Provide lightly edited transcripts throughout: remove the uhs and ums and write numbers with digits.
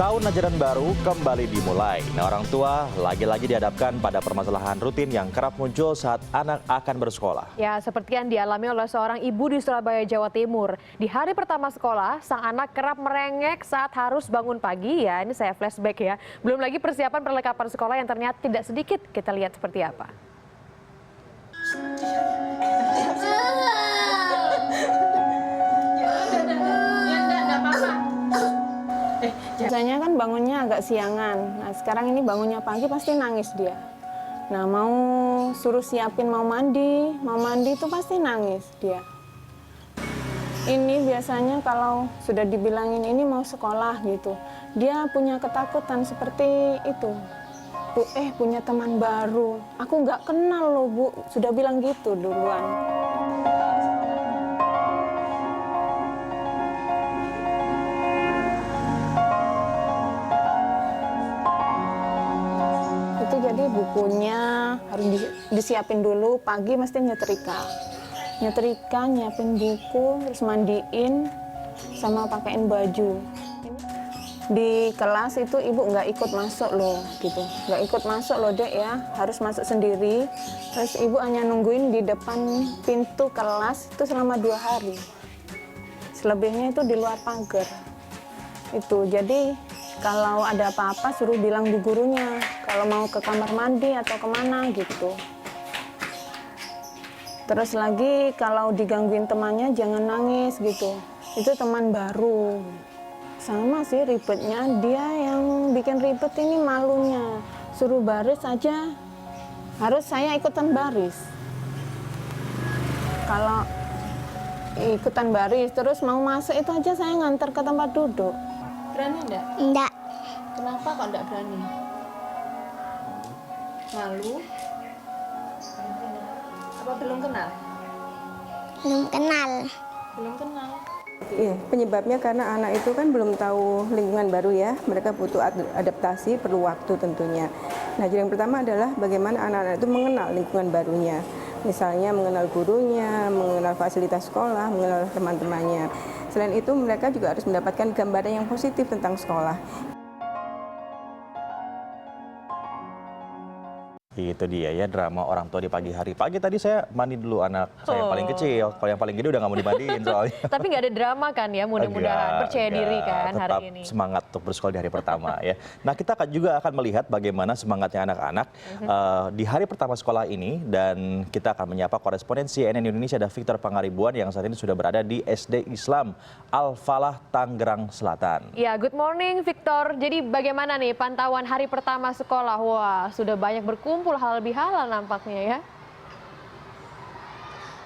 Tahun ajaran baru kembali dimulai. Orang tua lagi-lagi dihadapkan pada permasalahan rutin yang kerap muncul saat anak akan bersekolah. Ya, seperti yang dialami oleh seorang ibu di Surabaya, Jawa Timur. Di hari pertama sekolah, sang anak kerap merengek saat harus bangun pagi. Ya, ini saya flashback ya. Belum lagi persiapan perlengkapan sekolah yang ternyata tidak sedikit. Kita lihat seperti apa. Biasanya kan bangunnya agak siangan. Nah, sekarang ini bangunnya pagi pasti nangis dia. Nah, mau suruh siapin mau mandi itu pasti nangis dia. Ini biasanya kalau sudah dibilangin ini mau sekolah gitu, dia punya ketakutan seperti itu. Bu, punya teman baru. Aku nggak kenal loh, Bu. Sudah bilang gitu duluan. Jadi bukunya harus disiapin dulu, pagi mesti nyetrika, nyiapin buku, terus mandiin, sama pakaiin baju. Di kelas itu ibu nggak ikut masuk loh, gitu, nggak ikut masuk loh dek ya, harus masuk sendiri. Terus ibu hanya nungguin di depan pintu kelas itu selama 2 hari. Selebihnya itu di luar pagar. Itu jadi kalau ada apa-apa suruh bilang bu gurunya, kalau mau ke kamar mandi atau kemana gitu. Terus lagi kalau digangguin temannya jangan nangis gitu, itu teman baru. Sama sih ribetnya, dia yang bikin ribet ini malunya. Suruh baris aja, harus saya ikutan baris. Kalau ikutan baris, terus mau masuk itu aja saya nganter ke tempat duduk. Berani enggak? Enggak. Kenapa kok enggak berani? Malu? Apa belum kenal? Belum kenal. Belum kenal. Iya, penyebabnya karena anak itu kan belum tahu lingkungan baru ya. Mereka butuh adaptasi, perlu waktu tentunya. Nah, jadi yang pertama adalah bagaimana anak-anak itu mengenal lingkungan barunya. Misalnya mengenal gurunya, mengenal fasilitas sekolah, mengenal teman-temannya. Selain itu, mereka juga harus mendapatkan gambaran yang positif tentang sekolah. Itu dia ya drama orang tua di pagi hari. Pagi tadi saya mandi dulu anak saya yang paling kecil. Kalau yang paling gede udah nggak mau dimandiin soalnya. Tapi nggak ada drama kan ya, mudah-mudahan percaya diri kan tetap hari ini. Semangat untuk bersekolah di hari pertama ya. Nah, kita juga akan melihat bagaimana semangatnya anak-anak di hari pertama sekolah ini, dan kita akan menyapa koresponden CNN Indonesia ada Victor Pangaribuan yang saat ini sudah berada di SD Islam Al-Falah Tangerang Selatan. Ya, good morning Victor. Jadi bagaimana nih pantauan hari pertama sekolah? Wah, sudah banyak berkumpul halal bihalal nampaknya ya.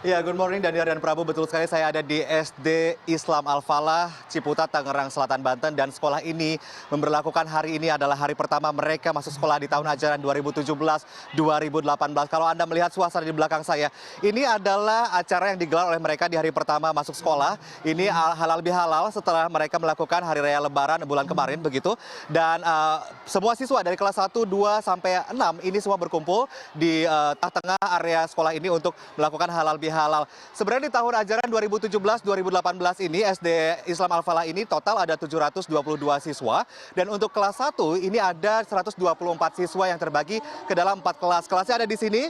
Ya, good morning Daniar dan Prabu. Betul sekali, saya ada di SD Islam Al-Falah, Ciputat, Tangerang Selatan, Banten. Dan sekolah ini memberlakukan hari ini adalah hari pertama mereka masuk sekolah di tahun ajaran 2017-2018. Kalau Anda melihat suasana di belakang saya, ini adalah acara yang digelar oleh mereka di hari pertama masuk sekolah. Ini halal bihalal setelah mereka melakukan hari raya lebaran bulan kemarin begitu. Dan semua siswa dari kelas 1, 2, sampai 6 ini semua berkumpul di tengah area sekolah ini untuk melakukan halal bihalal. Sebenarnya di tahun ajaran 2017-2018 ini SD Islam Al-Falah ini total ada 722 siswa, dan untuk kelas 1 ini ada 124 siswa yang terbagi ke dalam 4 kelas. Kelasnya ada di sini.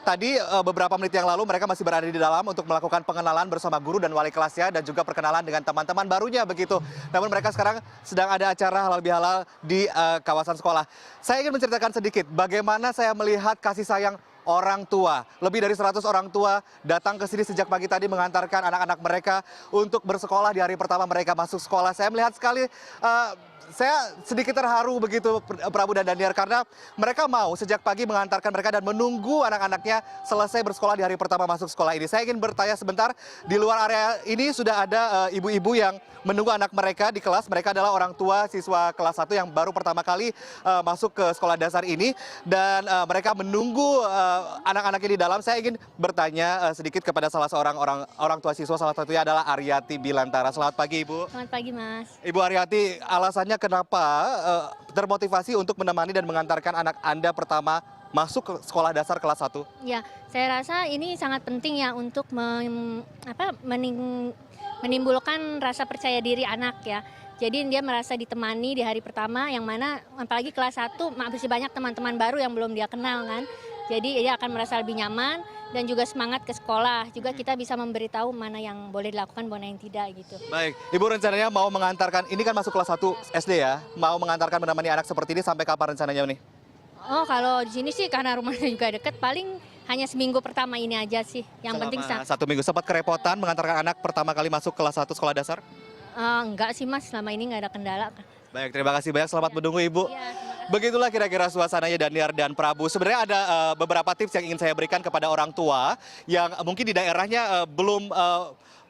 Tadi beberapa menit yang lalu mereka masih berada di dalam untuk melakukan pengenalan bersama guru dan wali kelasnya dan juga perkenalan dengan teman-teman barunya begitu. Namun mereka sekarang sedang ada acara halal bihalal di kawasan sekolah. Saya ingin menceritakan sedikit bagaimana saya melihat kasih sayang orang tua. Lebih dari 100 orang tua datang ke sini sejak pagi tadi mengantarkan anak-anak mereka untuk bersekolah di hari pertama mereka masuk sekolah. Saya melihat sekali, saya sedikit terharu begitu Prabu dan Daniar, karena mereka mau sejak pagi mengantarkan mereka dan menunggu anak-anaknya selesai bersekolah di hari pertama masuk sekolah ini. Saya ingin bertanya sebentar, di luar area ini sudah ada ibu-ibu yang menunggu anak mereka di kelas. Mereka adalah orang tua siswa kelas 1 yang baru pertama kali masuk ke sekolah dasar ini, dan mereka menunggu anak-anaknya di dalam. Saya ingin bertanya sedikit kepada salah seorang orang tua siswa, salah satunya adalah Aryati Bilantara. Selamat pagi Ibu. Selamat pagi Mas. Ibu Aryati, alasannya kenapa termotivasi untuk menemani dan mengantarkan anak Anda pertama masuk ke sekolah dasar kelas 1? Ya, saya rasa ini sangat penting ya untuk menimbulkan rasa percaya diri anak ya. Jadi dia merasa ditemani di hari pertama, yang mana apalagi kelas 1 masih banyak teman-teman baru yang belum dia kenal kan. Jadi dia akan merasa lebih nyaman dan juga semangat ke sekolah. Juga kita bisa memberitahu mana yang boleh dilakukan, mana yang tidak gitu. Baik, Ibu rencananya mau mengantarkan, ini kan masuk kelas 1 SD ya, mau mengantarkan menemani anak seperti ini sampai kapan rencananya nih? Oh, kalau di sini sih karena rumahnya juga deket, paling hanya seminggu pertama ini aja sih. Yang penting Selama 1 minggu, sempat kerepotan mengantarkan anak pertama kali masuk kelas 1 sekolah dasar? enggak sih Mas, selama ini nggak ada kendala. Baik, terima kasih banyak, selamat menunggu Ibu. Iya, terima kasih. Begitulah kira-kira suasananya Daniar dan Prabu. Sebenarnya ada beberapa tips yang ingin saya berikan kepada orang tua yang mungkin di daerahnya belum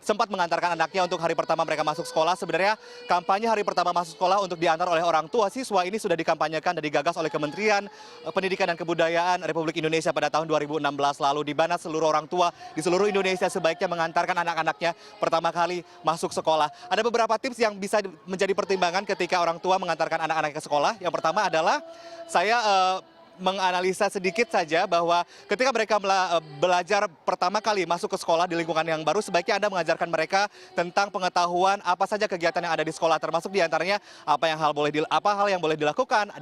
sempat mengantarkan anaknya untuk hari pertama mereka masuk sekolah. Sebenarnya kampanye hari pertama masuk sekolah untuk diantar oleh orang tua siswa ini sudah dikampanyekan dan digagas oleh Kementerian Pendidikan dan Kebudayaan Republik Indonesia pada tahun 2016 lalu, di mana seluruh orang tua di seluruh Indonesia sebaiknya mengantarkan anak-anaknya pertama kali masuk sekolah. Ada beberapa tips yang bisa menjadi pertimbangan ketika orang tua mengantarkan anak-anak ke sekolah. Yang pertama adalah saya menganalisa sedikit saja bahwa ketika mereka belajar pertama kali masuk ke sekolah di lingkungan yang baru, sebaiknya Anda mengajarkan mereka tentang pengetahuan apa saja kegiatan yang ada di sekolah, termasuk diantaranya apa hal yang boleh dilakukan,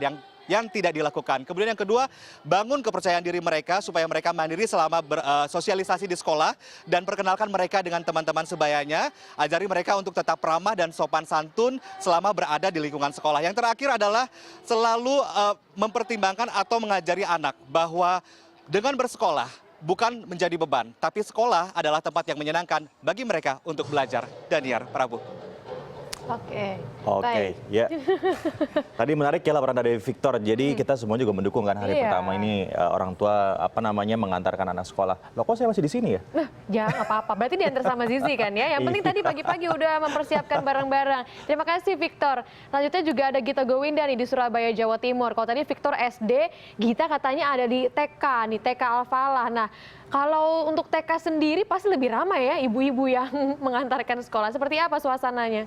yang tidak dilakukan. Kemudian yang kedua, bangun kepercayaan diri mereka supaya mereka mandiri selama bersosialisasi di sekolah, dan perkenalkan mereka dengan teman-teman sebayanya. Ajari mereka untuk tetap ramah dan sopan santun selama berada di lingkungan sekolah. Yang terakhir adalah selalu mempertimbangkan atau mengajari anak bahwa dengan bersekolah bukan menjadi beban, tapi sekolah adalah tempat yang menyenangkan bagi mereka untuk belajar. Daniar, Prabu. Oke. Oke, ya. Tadi menarik ya laporan dari Victor. Jadi kita semua juga mendukung kan hari Iya. pertama ini orang tua mengantarkan anak sekolah. Loh kok saya masih di sini ya? Nah, jangan apa-apa. Berarti diantar sama Zizi kan ya. Yang penting tadi pagi-pagi udah mempersiapkan barang-barang. Terima kasih Victor. Selanjutnya juga ada Gita Gowinda nih di Surabaya, Jawa Timur. Kalau tadi Victor SD, Gita katanya ada di TK nih, TK Al-Falah. Nah, kalau untuk TK sendiri pasti lebih ramai ya ibu-ibu yang mengantarkan sekolah. Seperti apa suasananya?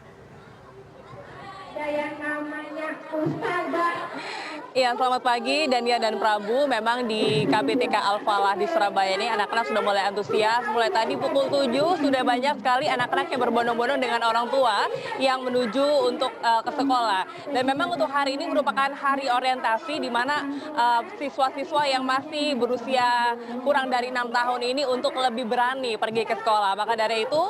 Iya, selamat pagi Dania dan Prabu. Memang di KPTK Al-Falah di Surabaya ini anak-anak sudah mulai antusias. Mulai tadi pukul 7 sudah banyak sekali anak-anak yang berbondong-bondong dengan orang tua yang menuju untuk ke sekolah. Dan memang untuk hari ini merupakan hari orientasi di mana siswa-siswa yang masih berusia kurang dari 6 tahun ini untuk lebih berani pergi ke sekolah. Maka dari itu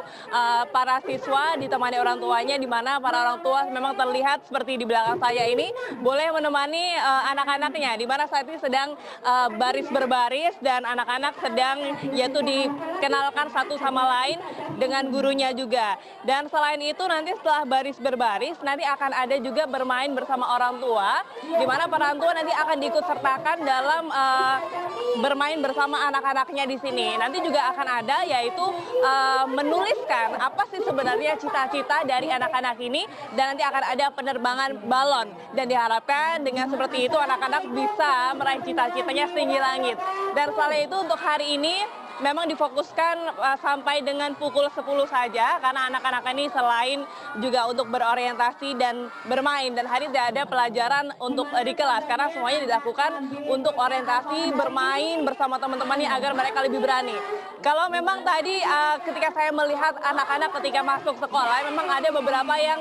para siswa ditemani orang tuanya, di mana para orang tua memang terlihat seperti di belakang saya ini boleh menemani anak-anaknya, di mana saat ini sedang baris berbaris dan anak-anak sedang yaitu dikenalkan satu sama lain dengan gurunya juga. Dan selain itu nanti setelah baris berbaris nanti akan ada juga bermain bersama orang tua, di mana para orang tua nanti akan diikut sertakan dalam bermain bersama anak-anaknya di sini. Nanti juga akan ada yaitu menuliskan apa sih sebenarnya cita-cita dari anak-anak ini, dan nanti akan ada penerbangan balon, dan diharapkan dengan seperti itu anak-anak bisa meraih cita-citanya setinggi langit. Dan selain itu untuk hari ini memang difokuskan sampai dengan pukul 10 saja, karena anak-anak ini selain juga untuk berorientasi dan bermain, dan hari tidak ada pelajaran untuk di kelas karena semuanya dilakukan untuk orientasi, bermain bersama teman-temannya agar mereka lebih berani. Kalau memang tadi ketika saya melihat anak-anak ketika masuk sekolah, memang ada beberapa yang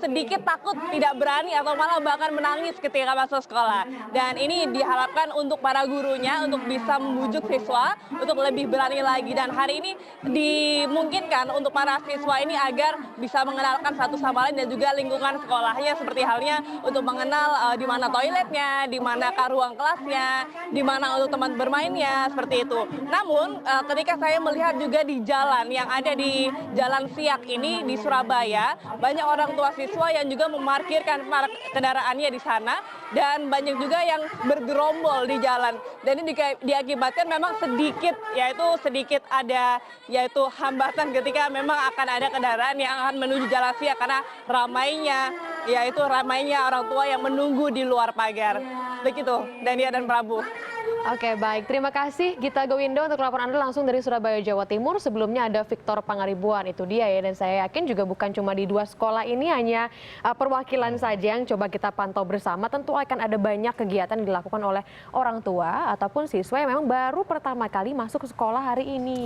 sedikit takut, tidak berani, atau malah bahkan menangis ketika masuk sekolah. Dan ini diharapkan untuk para gurunya untuk bisa membujuk siswa untuk lebih berani lagi. Dan hari ini dimungkinkan untuk para siswa ini agar bisa mengenalkan satu sama lain dan juga lingkungan sekolahnya, seperti halnya untuk mengenal di mana toiletnya, di mana ruang kelasnya, di mana untuk teman bermainnya, seperti itu. Namun ketika saya melihat juga di jalan yang ada di Jalan Siak ini di Surabaya, banyak orang tua siswa yang juga memarkirkan kendaraannya di sana, dan banyak juga yang bergerombol di jalan. Dan ini diakibatkan memang sedikit ada hambatan ketika memang akan ada kendaraan yang akan menuju Jalan Siak karena ramainya orang tua yang menunggu di luar pagar. Begitu, Dania dan Prabu. Oke, baik. Terima kasih Gita Gowindo untuk laporan Anda langsung dari Surabaya, Jawa Timur. Sebelumnya ada Victor Pangaribuan, itu dia ya. Dan saya yakin juga bukan cuma di 2 sekolah ini, hanya perwakilan saja yang coba kita pantau bersama. Tentu akan ada banyak kegiatan yang dilakukan oleh orang tua ataupun siswa yang memang baru pertama kali masuk ke sekolah hari ini.